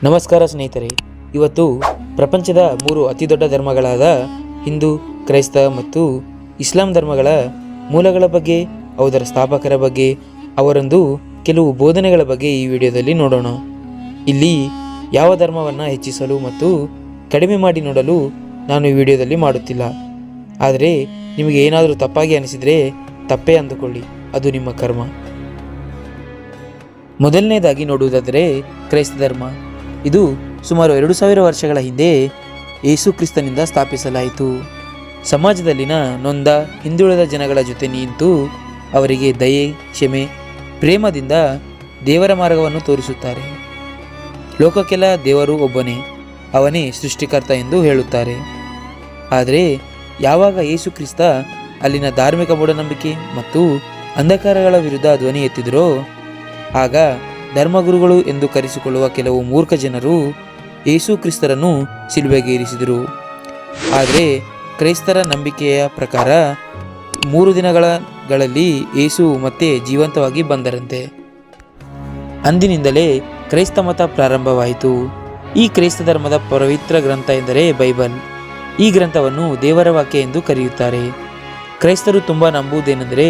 ನಮಸ್ಕಾರ ಸ್ನೇಹಿತರೆ, ಇವತ್ತು ಪ್ರಪಂಚದ 3 ಅತಿದೊಡ್ಡ ಧರ್ಮಗಳಾದ ಹಿಂದೂ, ಕ್ರೈಸ್ತ ಮತ್ತು ಇಸ್ಲಾಂ ಧರ್ಮಗಳ ಮೂಲಗಳ ಬಗ್ಗೆ, ಅವುದರ ಸ್ಥಾಪಕರ ಬಗ್ಗೆ, ಅವರೊಂದು ಕೆಲವು ಬೋಧನೆಗಳ ಬಗ್ಗೆ ಈ ವಿಡಿಯೋದಲ್ಲಿ ನೋಡೋಣ. ಇಲ್ಲಿ ಯಾವ ಧರ್ಮವನ್ನು ಹೆಚ್ಚಿಸಲು ಮತ್ತು ಕಡಿಮೆ ಮಾಡಿ ನೋಡಲು ನಾನು ಈ ವಿಡಿಯೋದಲ್ಲಿ ಮಾಡುತ್ತಿಲ್ಲ. ಆದರೆ ನಿಮಗೆ ಏನಾದರೂ ತಪ್ಪಾಗಿ ಅನಿಸಿದರೆ ತಪ್ಪೇ ಅಂದುಕೊಳ್ಳಿ, ಅದು ನಿಮ್ಮ ಕರ್ಮ. ಮೊದಲನೇದಾಗಿ ನೋಡುವುದಾದರೆ ಕ್ರೈಸ್ತ ಧರ್ಮ. ಇದು ಸುಮಾರು 2000 ವರ್ಷಗಳ ಹಿಂದೆ ಯೇಸು ಕ್ರಿಸ್ತನಿಂದ ಸ್ಥಾಪಿಸಲಾಯಿತು. ಸಮಾಜದಲ್ಲಿನ ನೊಂದ ಹಿಂದುಳಿದ ಜನಗಳ ಜೊತೆ ನಿಂತು ಅವರಿಗೆ ದಯೆ, ಕ್ಷಮೆ, ಪ್ರೇಮದಿಂದ ದೇವರ ಮಾರ್ಗವನ್ನು ತೋರಿಸುತ್ತಾರೆ. ಲೋಕಕ್ಕೆಲ್ಲ ದೇವರು ಒಬ್ಬನೇ, ಅವನೇ ಸೃಷ್ಟಿಕರ್ತ ಎಂದು ಹೇಳುತ್ತಾರೆ. ಆದರೆ ಯಾವಾಗ ಯೇಸು ಕ್ರಿಸ್ತ ಅಲ್ಲಿನ ಧಾರ್ಮಿಕ ಮೂಢನಂಬಿಕೆ ಮತ್ತು ಅಂಧಕಾರಗಳ ವಿರುದ್ಧ ಧ್ವನಿ ಎತ್ತಿದರೋ, ಆಗ ಧರ್ಮಗುರುಗಳು ಎಂದು ಕರೆಸಿಕೊಳ್ಳುವ ಕೆಲವು ಮೂರ್ಖ ಜನರು ಯೇಸು ಕ್ರಿಸ್ತರನ್ನು ಶಿಲುಬೆಗೇರಿಸಿದರು. ಆದರೆ ಕ್ರೈಸ್ತರ ನಂಬಿಕೆಯ ಪ್ರಕಾರ 3 ದಿನಗಳಲ್ಲಿ ಯೇಸು ಮತ್ತೆ ಜೀವಂತವಾಗಿ ಬಂದರಂತೆ. ಅಂದಿನಿಂದಲೇ ಕ್ರೈಸ್ತ ಮತ ಪ್ರಾರಂಭವಾಯಿತು. ಈ ಕ್ರೈಸ್ತ ಧರ್ಮದ ಪವಿತ್ರ ಗ್ರಂಥ ಎಂದರೆ ಬೈಬಲ್. ಈ ಗ್ರಂಥವನ್ನು ದೇವರ ವಾಕ್ಯ ಎಂದು ಕರೆಯುತ್ತಾರೆ. ಕ್ರೈಸ್ತರು ತುಂಬ ನಂಬುವುದೇನೆಂದರೆ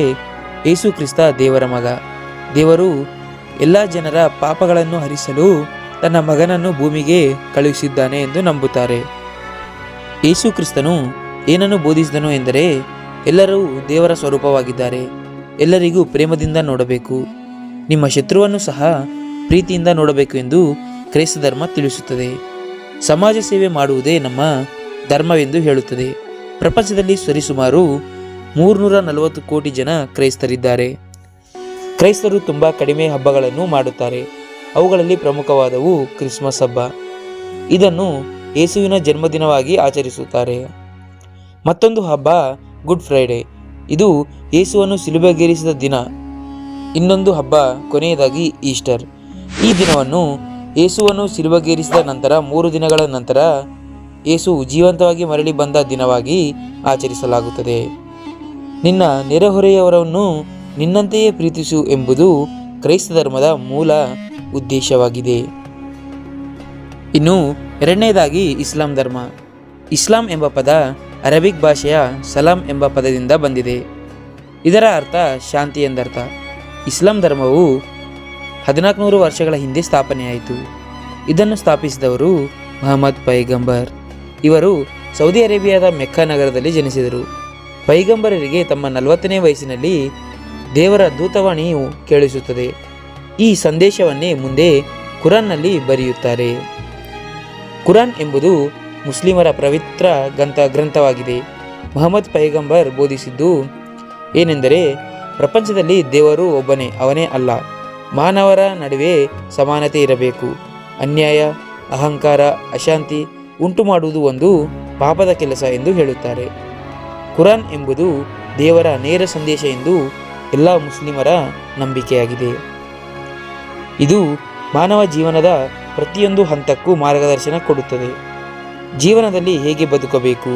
ಯೇಸು ಕ್ರಿಸ್ತ ದೇವರ ಮಗ. ದೇವರು ಎಲ್ಲ ಜನರ ಪಾಪಗಳನ್ನು ಹರಿಸಲು ತನ್ನ ಮಗನನ್ನು ಭೂಮಿಗೆ ಕಳುಹಿಸಿದ್ದಾನೆ ಎಂದು ನಂಬುತ್ತಾರೆ. ಯೇಸು ಕ್ರಿಸ್ತನು ಏನನ್ನು ಬೋಧಿಸಿದನು ಎಂದರೆ ಎಲ್ಲರೂ ದೇವರ ಸ್ವರೂಪವಾಗಿದ್ದಾರೆ, ಎಲ್ಲರಿಗೂ ಪ್ರೇಮದಿಂದ ನೋಡಬೇಕು, ನಿಮ್ಮ ಶತ್ರುವನ್ನು ಸಹ ಪ್ರೀತಿಯಿಂದ ನೋಡಬೇಕು ಎಂದು ಕ್ರೈಸ್ತ ಧರ್ಮ ತಿಳಿಸುತ್ತದೆ. ಸಮಾಜ ಸೇವೆ ಮಾಡುವುದೇ ನಮ್ಮ ಧರ್ಮವೆಂದು ಹೇಳುತ್ತದೆ. ಪ್ರಪಂಚದಲ್ಲಿ ಸರಿಸುಮಾರು 340 ಕೋಟಿ ಜನ ಕ್ರೈಸ್ತರಿದ್ದಾರೆ. ಕ್ರೈಸ್ತರು ತುಂಬ ಕಡಿಮೆ ಹಬ್ಬಗಳನ್ನು ಮಾಡುತ್ತಾರೆ. ಅವುಗಳಲ್ಲಿ ಪ್ರಮುಖವಾದವು ಕ್ರಿಸ್ಮಸ್ ಹಬ್ಬ. ಇದನ್ನು ಯೇಸುವಿನ ಜನ್ಮದಿನವಾಗಿ ಆಚರಿಸುತ್ತಾರೆ. ಮತ್ತೊಂದು ಹಬ್ಬ ಗುಡ್ ಫ್ರೈಡೆ. ಇದು ಯೇಸುವನ್ನು ಶಿಲುಬೆಗೇರಿಸಿದ ದಿನ. ಇನ್ನೊಂದು ಹಬ್ಬ ಕೊನೆಯದಾಗಿ ಈಸ್ಟರ್. ಈ ದಿನವನ್ನು ಯೇಸುವನ್ನು ಶಿಲುಬೆಗೇರಿಸಿದ ನಂತರ 3 ದಿನಗಳ ನಂತರ ಯೇಸು ಜೀವಂತವಾಗಿ ಮರಳಿ ಬಂದ ದಿನವಾಗಿ ಆಚರಿಸಲಾಗುತ್ತದೆ. ನಿನ್ನ ನೆರೆಹೊರೆಯವರನ್ನು ನಿನ್ನಂತೆಯೇ ಪ್ರೀತಿಸು ಎಂಬುದು ಕ್ರೈಸ್ತ ಧರ್ಮದ ಮೂಲ ಉದ್ದೇಶವಾಗಿದೆ. ಇನ್ನು ಎರಡನೇದಾಗಿ ಇಸ್ಲಾಂ ಧರ್ಮ. ಇಸ್ಲಾಂ ಎಂಬ ಪದ ಅರಬಿಕ್ ಭಾಷೆಯ ಸಲಾಂ ಎಂಬ ಪದದಿಂದ ಬಂದಿದೆ. ಇದರ ಅರ್ಥ ಶಾಂತಿ ಎಂದರ್ಥ. ಇಸ್ಲಾಂ ಧರ್ಮವು 1400 ವರ್ಷಗಳ ಹಿಂದೆ ಸ್ಥಾಪನೆಯಾಯಿತು. ಇದನ್ನು ಸ್ಥಾಪಿಸಿದವರು ಮಹಮ್ಮದ್ ಪೈಗಂಬರ್. ಇವರು ಸೌದಿ ಅರೇಬಿಯಾದ ಮೆಕ್ಕಾ ನಗರದಲ್ಲಿ ಜನಿಸಿದರು. ಪೈಗಂಬರರಿಗೆ ತಮ್ಮ 40ನೇ ವಯಸ್ಸಿನಲ್ಲಿ ದೇವರ ದೂತವಾಣಿಯು ಕೇಳಿಸುತ್ತದೆ. ಈ ಸಂದೇಶವನ್ನೇ ಮುಂದೆ ಕುರಾನ್ನಲ್ಲಿ ಬರೆಯುತ್ತಾರೆ. ಕುರಾನ್ ಎಂಬುದು ಮುಸ್ಲಿಮರ ಪವಿತ್ರ ಗ್ರಂಥವಾಗಿದೆ. ಮಹಮ್ಮದ್ ಪೈಗಂಬರ್ ಬೋಧಿಸಿದ್ದು ಏನೆಂದರೆ ಪ್ರಪಂಚದಲ್ಲಿ ದೇವರು ಒಬ್ಬನೇ, ಅವನೇ ಅಲ್ಲ. ಮಾನವರ ನಡುವೆ ಸಮಾನತೆ ಇರಬೇಕು. ಅನ್ಯಾಯ, ಅಹಂಕಾರ, ಅಶಾಂತಿ ಉಂಟು ಮಾಡುವುದು ಒಂದು ಪಾಪದ ಕೆಲಸ ಎಂದು ಹೇಳುತ್ತಾರೆ. ಕುರಾನ್ ಎಂಬುದು ದೇವರ ನೇರ ಸಂದೇಶ ಎಂದು ಎಲ್ಲ ಮುಸ್ಲಿಮರ ನಂಬಿಕೆಯಾಗಿದೆ. ಇದು ಮಾನವ ಜೀವನದ ಪ್ರತಿಯೊಂದು ಹಂತಕ್ಕೂ ಮಾರ್ಗದರ್ಶನ ಕೊಡುತ್ತದೆ. ಜೀವನದಲ್ಲಿ ಹೇಗೆ ಬದುಕಬೇಕು,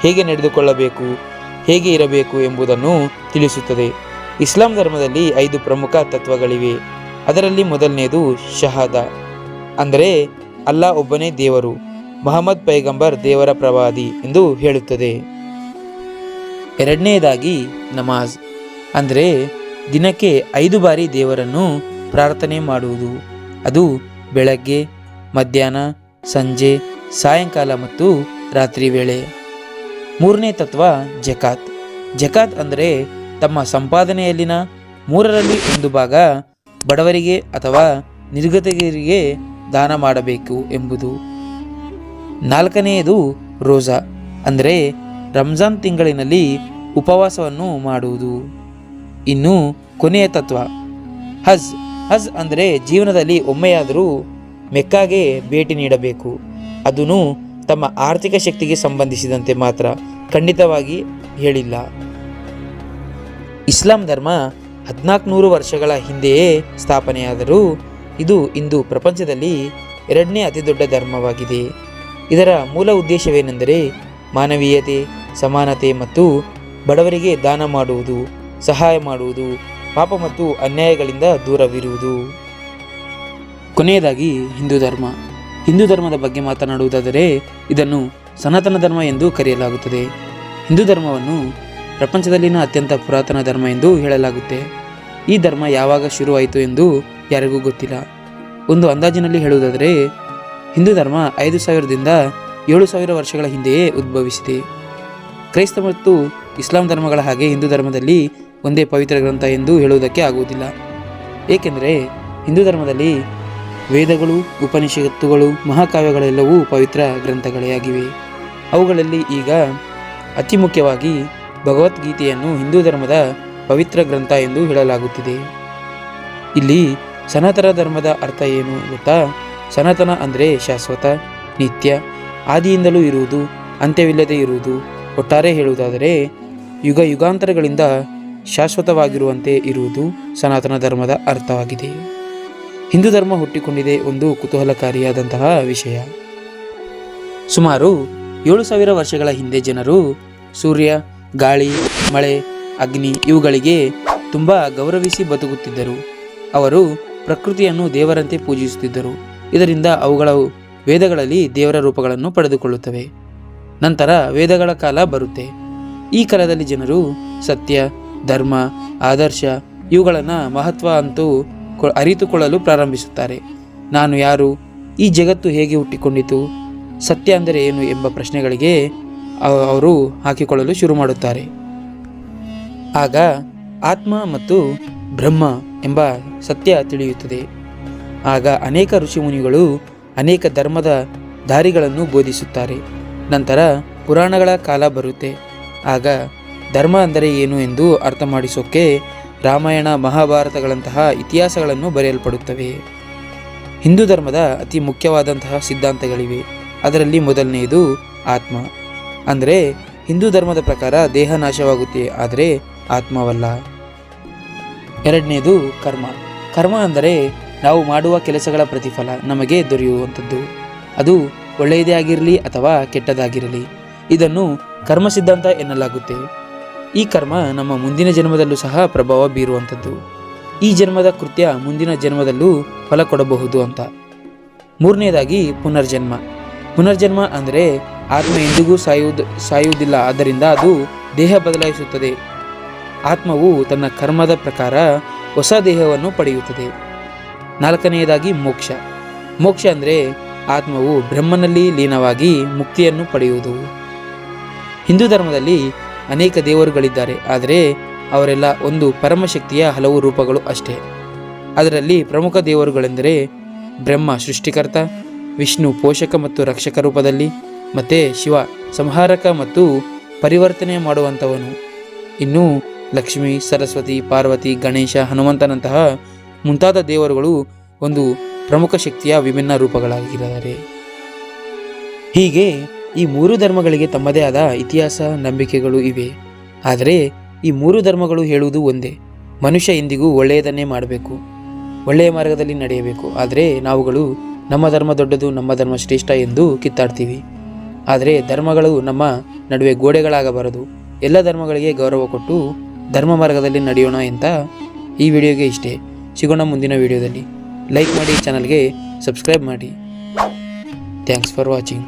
ಹೇಗೆ ನಡೆದುಕೊಳ್ಳಬೇಕು, ಹೇಗೆ ಇರಬೇಕು ಎಂಬುದನ್ನು ತಿಳಿಸುತ್ತದೆ. ಇಸ್ಲಾಂ ಧರ್ಮದಲ್ಲಿ 5 ಪ್ರಮುಖ ತತ್ವಗಳಿವೆ. ಅದರಲ್ಲಿ ಮೊದಲನೆಯದು ಶಹಾದ, ಅಂದರೆ ಅಲ್ಲಾ ಒಬ್ಬನೇ ದೇವರು, ಮಹಮ್ಮದ್ ಪೈಗಂಬರ್ ದೇವರ ಪ್ರವಾದಿ ಎಂದು ಹೇಳುತ್ತದೆ. ಎರಡನೆಯದಾಗಿ ನಮಾಜ್, ಅಂದರೆ ದಿನಕ್ಕೆ 5 ಬಾರಿ ದೇವರನ್ನು ಪ್ರಾರ್ಥನೆ ಮಾಡುವುದು. ಅದು ಬೆಳಗ್ಗೆ, ಮಧ್ಯಾಹ್ನ, ಸಂಜೆ, ಸಾಯಂಕಾಲ ಮತ್ತು ರಾತ್ರಿ ವೇಳೆ. ಮೂರನೇ ತತ್ವ ಜಕಾತ್. ಜಕಾತ್ ಅಂದರೆ ತಮ್ಮ ಸಂಪಾದನೆಯಲ್ಲಿನ 1/3 ಭಾಗ ಬಡವರಿಗೆ ಅಥವಾ ನಿರ್ಗತಿಕರಿಗೆ ದಾನ ಮಾಡಬೇಕು ಎಂಬುದು. ನಾಲ್ಕನೆಯದು ರೋಜಾ, ಅಂದರೆ ರಂಜಾನ್ ತಿಂಗಳಿನಲ್ಲಿ ಉಪವಾಸವನ್ನು ಮಾಡುವುದು. ಇನ್ನು ಕೊನೆಯ ತತ್ವ ಹಜ್. ಹಜ್ ಅಂದರೆ ಜೀವನದಲ್ಲಿ ಒಮ್ಮೆಯಾದರೂ ಮೆಕ್ಕಾಗೆ ಭೇಟಿ ನೀಡಬೇಕು. ಅದನ್ನು ತಮ್ಮ ಆರ್ಥಿಕ ಶಕ್ತಿಗೆ ಸಂಬಂಧಿಸಿದಂತೆ ಮಾತ್ರ, ಖಂಡಿತವಾಗಿ ಹೇಳಿಲ್ಲ. ಇಸ್ಲಾಂ ಧರ್ಮ 1400 ವರ್ಷಗಳ ಹಿಂದೆಯೇ ಸ್ಥಾಪನೆಯಾದರೂ ಇದು ಇಂದು ಪ್ರಪಂಚದಲ್ಲಿ 2ನೇ ಅತಿದೊಡ್ಡ ಧರ್ಮವಾಗಿದೆ. ಇದರ ಮೂಲ ಉದ್ದೇಶವೇನೆಂದರೆ ಮಾನವೀಯತೆ, ಸಮಾನತೆ ಮತ್ತು ಬಡವರಿಗೆ ದಾನ ಮಾಡುವುದು, ಸಹಾಯ ಮಾಡುವುದು, ಪಾಪ ಮತ್ತು ಅನ್ಯಾಯಗಳಿಂದ ದೂರವಿರುವುದು. ಕೊನೆಯದಾಗಿ ಹಿಂದೂ ಧರ್ಮ. ಹಿಂದೂ ಧರ್ಮದ ಬಗ್ಗೆ ಮಾತನಾಡುವುದಾದರೆ ಇದನ್ನು ಸನಾತನ ಧರ್ಮ ಎಂದು ಕರೆಯಲಾಗುತ್ತದೆ. ಹಿಂದೂ ಧರ್ಮವನ್ನು ಪ್ರಪಂಚದಲ್ಲಿನ ಅತ್ಯಂತ ಪುರಾತನ ಧರ್ಮ ಎಂದು ಹೇಳಲಾಗುತ್ತೆ. ಈ ಧರ್ಮ ಯಾವಾಗ ಶುರುವಾಯಿತು ಎಂದು ಯಾರಿಗೂ ಗೊತ್ತಿಲ್ಲ. ಒಂದು ಅಂದಾಜಿನಲ್ಲಿ ಹೇಳುವುದಾದರೆ ಹಿಂದೂ ಧರ್ಮ 5000ದಿಂದ 7000 ವರ್ಷಗಳ ಹಿಂದೆಯೇ ಉದ್ಭವಿಸಿದೆ. ಕ್ರೈಸ್ತ ಮತ್ತು ಇಸ್ಲಾಂ ಧರ್ಮಗಳ ಹಾಗೆ ಹಿಂದೂ ಧರ್ಮದಲ್ಲಿ ಒಂದೇ ಪವಿತ್ರ ಗ್ರಂಥ ಎಂದು ಹೇಳುವುದಕ್ಕೆ ಆಗುವುದಿಲ್ಲ. ಏಕೆಂದರೆ ಹಿಂದೂ ಧರ್ಮದಲ್ಲಿ ವೇದಗಳು, ಉಪನಿಷತ್ತುಗಳು, ಮಹಾಕಾವ್ಯಗಳೆಲ್ಲವೂ ಪವಿತ್ರ ಗ್ರಂಥಗಳೇ ಆಗಿವೆ. ಅವುಗಳಲ್ಲಿ ಈಗ ಅತಿ ಮುಖ್ಯವಾಗಿ ಭಗವದ್ಗೀತೆಯನ್ನು ಹಿಂದೂ ಧರ್ಮದ ಪವಿತ್ರ ಗ್ರಂಥ ಎಂದು ಹೇಳಲಾಗುತ್ತಿದೆ. ಇಲ್ಲಿ ಸನಾತನ ಧರ್ಮದ ಅರ್ಥ ಏನು ಗೊತ್ತಾ? ಸನಾತನ ಅಂದರೆ ಶಾಶ್ವತ, ನಿತ್ಯ, ಆದಿಯಿಂದಲೂ ಇರುವುದು, ಅಂತ್ಯವಿಲ್ಲದೆ ಇರುವುದು. ಒಟ್ಟಾರೆ ಹೇಳುವುದಾದರೆ ಯುಗ ಯುಗಾಂತರಗಳಿಂದ ಶಾಶ್ವತವಾಗಿರುವಂತೆ ಇರುವುದು ಸನಾತನ ಧರ್ಮದ ಅರ್ಥವಾಗಿದೆ. ಹಿಂದೂ ಧರ್ಮ ಹುಟ್ಟಿಕೊಂಡಿದೆ ಒಂದು ಕುತೂಹಲಕಾರಿಯಾದಂತಹ ವಿಷಯ. ಸುಮಾರು 7000 ವರ್ಷಗಳ ಹಿಂದೆ ಜನರು ಸೂರ್ಯ, ಗಾಳಿ, ಮಳೆ, ಅಗ್ನಿ ಇವುಗಳಿಗೆ ತುಂಬ ಗೌರವಿಸಿ ಬದುಕುತ್ತಿದ್ದರು. ಅವರು ಪ್ರಕೃತಿಯನ್ನು ದೇವರಂತೆ ಪೂಜಿಸುತ್ತಿದ್ದರು. ಇದರಿಂದ ಅವುಗಳ ವೇದಗಳಲ್ಲಿ ದೇವರ ರೂಪಗಳನ್ನು ಪಡೆದುಕೊಳ್ಳುತ್ತವೆ. ನಂತರ ವೇದಗಳ ಕಾಲ ಬರುತ್ತೆ. ಈ ಕಾಲದಲ್ಲಿ ಜನರು ಸತ್ಯ, ಧರ್ಮ, ಆದರ್ಶ ಇವುಗಳನ್ನು ಮಹತ್ವ ಅಂತೂ ಅರಿತುಕೊಳ್ಳಲು ಪ್ರಾರಂಭಿಸುತ್ತಾರೆ. ನಾನು ಯಾರು? ಈ ಜಗತ್ತು ಹೇಗೆ ಹುಟ್ಟಿಕೊಂಡಿತು? ಸತ್ಯ ಅಂದರೆ ಏನು ಎಂಬ ಪ್ರಶ್ನೆಗಳಿಗೆ ಅವರು ಹಾಕಿಕೊಳ್ಳಲು ಶುರು ಮಾಡುತ್ತಾರೆ. ಆಗ ಆತ್ಮ ಮತ್ತು ಬ್ರಹ್ಮ ಎಂಬ ಸತ್ಯ ತಿಳಿಯುತ್ತದೆ. ಆಗ ಅನೇಕ ಋಷಿಮುನಿಗಳು ಅನೇಕ ಧರ್ಮದ ದಾರಿಗಳನ್ನು ಬೋಧಿಸುತ್ತಾರೆ. ನಂತರ ಪುರಾಣಗಳ ಕಾಲ ಬರುತ್ತೆ. ಆಗ ಧರ್ಮ ಅಂದರೆ ಏನು ಎಂದು ಅರ್ಥ ಮಾಡಿಸೋಕೆ ರಾಮಾಯಣ, ಮಹಾಭಾರತಗಳಂತಹ ಇತಿಹಾಸಗಳನ್ನು ಬರೆಯಲ್ಪಡುತ್ತವೆ. ಹಿಂದೂ ಧರ್ಮದ ಅತಿ ಮುಖ್ಯವಾದಂತಹ ಸಿದ್ಧಾಂತಗಳಿವೆ. ಅದರಲ್ಲಿ ಮೊದಲನೆಯದು ಆತ್ಮ. ಅಂದರೆ ಹಿಂದೂ ಧರ್ಮದ ಪ್ರಕಾರ ದೇಹ ನಾಶವಾಗುತ್ತೆ, ಆದರೆ ಆತ್ಮವಲ್ಲ. ಎರಡನೇದು ಕರ್ಮ. ಕರ್ಮ ಅಂದರೆ ನಾವು ಮಾಡುವ ಕೆಲಸಗಳ ಪ್ರತಿಫಲ ನಮಗೆ ದೊರೆಯುವಂಥದ್ದು. ಅದು ಒಳ್ಳೆಯದೇ ಆಗಿರಲಿ ಅಥವಾ ಕೆಟ್ಟದಾಗಿರಲಿ, ಇದನ್ನು ಕರ್ಮ ಸಿದ್ಧಾಂತ ಎನ್ನಲಾಗುತ್ತೆ. ಈ ಕರ್ಮ ನಮ್ಮ ಮುಂದಿನ ಜನ್ಮದಲ್ಲೂ ಸಹ ಪ್ರಭಾವ ಬೀರುವಂಥದ್ದು. ಈ ಜನ್ಮದ ಕೃತ್ಯ ಮುಂದಿನ ಜನ್ಮದಲ್ಲೂ ಫಲ ಕೊಡಬಹುದು ಅಂತ. ಮೂರನೇದಾಗಿ ಪುನರ್ಜನ್ಮ. ಪುನರ್ಜನ್ಮ ಅಂದರೆ ಆತ್ಮ ಎಂದಿಗೂ ಸಾಯುವುದಿಲ್ಲ, ಆದ್ದರಿಂದ ಅದು ದೇಹ ಬದಲಾಯಿಸುತ್ತದೆ. ಆತ್ಮವು ತನ್ನ ಕರ್ಮದ ಪ್ರಕಾರ ಹೊಸ ದೇಹವನ್ನು ಪಡೆಯುತ್ತದೆ. ನಾಲ್ಕನೆಯದಾಗಿ ಮೋಕ್ಷ. ಮೋಕ್ಷ ಅಂದರೆ ಆತ್ಮವು ಬ್ರಹ್ಮನಲ್ಲಿ ಲೀನವಾಗಿ ಮುಕ್ತಿಯನ್ನು ಪಡೆಯುವುದು. ಹಿಂದೂ ಧರ್ಮದಲ್ಲಿ ಅನೇಕ ದೇವರುಗಳಿದ್ದಾರೆ, ಆದರೆ ಅವರೆಲ್ಲ ಒಂದು ಪರಮಶಕ್ತಿಯ ಹಲವು ರೂಪಗಳು ಅಷ್ಟೇ. ಅದರಲ್ಲಿ ಪ್ರಮುಖ ದೇವರುಗಳೆಂದರೆ ಬ್ರಹ್ಮ ಸೃಷ್ಟಿಕರ್ತ, ವಿಷ್ಣು ಪೋಷಕ ಮತ್ತು ರಕ್ಷಕ ರೂಪದಲ್ಲಿ, ಮತ್ತು ಶಿವ ಸಂಹಾರಕ ಮತ್ತು ಪರಿವರ್ತನೆ ಮಾಡುವಂಥವನು. ಇನ್ನು ಲಕ್ಷ್ಮಿ, ಸರಸ್ವತಿ, ಪಾರ್ವತಿ, ಗಣೇಶ, ಹನುಮಂತನಂತಹ ಮುಂತಾದ ದೇವರುಗಳು ಒಂದು ಪ್ರಮುಖ ಶಕ್ತಿಯ ವಿಭಿನ್ನ ರೂಪಗಳಾಗಿದ್ದಾರೆ. ಹೀಗೆ ಈ ಮೂರು ಧರ್ಮಗಳಿಗೆ ತಮ್ಮದೇ ಆದ ಇತಿಹಾಸ, ನಂಬಿಕೆಗಳು ಇವೆ. ಆದರೆ ಈ ಮೂರು ಧರ್ಮಗಳು ಹೇಳುವುದು ಒಂದೇ: ಮನುಷ್ಯ ಎಂದಿಗೂ ಒಳ್ಳೆಯದನ್ನೇ ಮಾಡಬೇಕು, ಒಳ್ಳೆಯ ಮಾರ್ಗದಲ್ಲಿ ನಡೆಯಬೇಕು. ಆದರೆ ನಾವುಗಳು ನಮ್ಮ ಧರ್ಮ ದೊಡ್ಡದು, ನಮ್ಮ ಧರ್ಮ ಶ್ರೇಷ್ಠ ಎಂದು ಕಿತ್ತಾಡ್ತೀವಿ. ಆದರೆ ಧರ್ಮಗಳು ನಮ್ಮ ನಡುವೆ ಗೋಡೆಗಳಾಗಬಾರದು. ಎಲ್ಲ ಧರ್ಮಗಳಿಗೆ ಗೌರವ ಕೊಟ್ಟು ಧರ್ಮ ಮಾರ್ಗದಲ್ಲಿ ನಡೆಯೋಣ ಅಂತ ಈ ವಿಡಿಯೋಗೆ ಇಷ್ಟೇ. ಸಿಗೋಣ ಮುಂದಿನ ವಿಡಿಯೋದಲ್ಲಿ. ಲೈಕ್ ಮಾಡಿ, ಚಾನಲ್ಗೆ ಸಬ್ಸ್ಕ್ರೈಬ್ ಮಾಡಿ. Thanks for watching.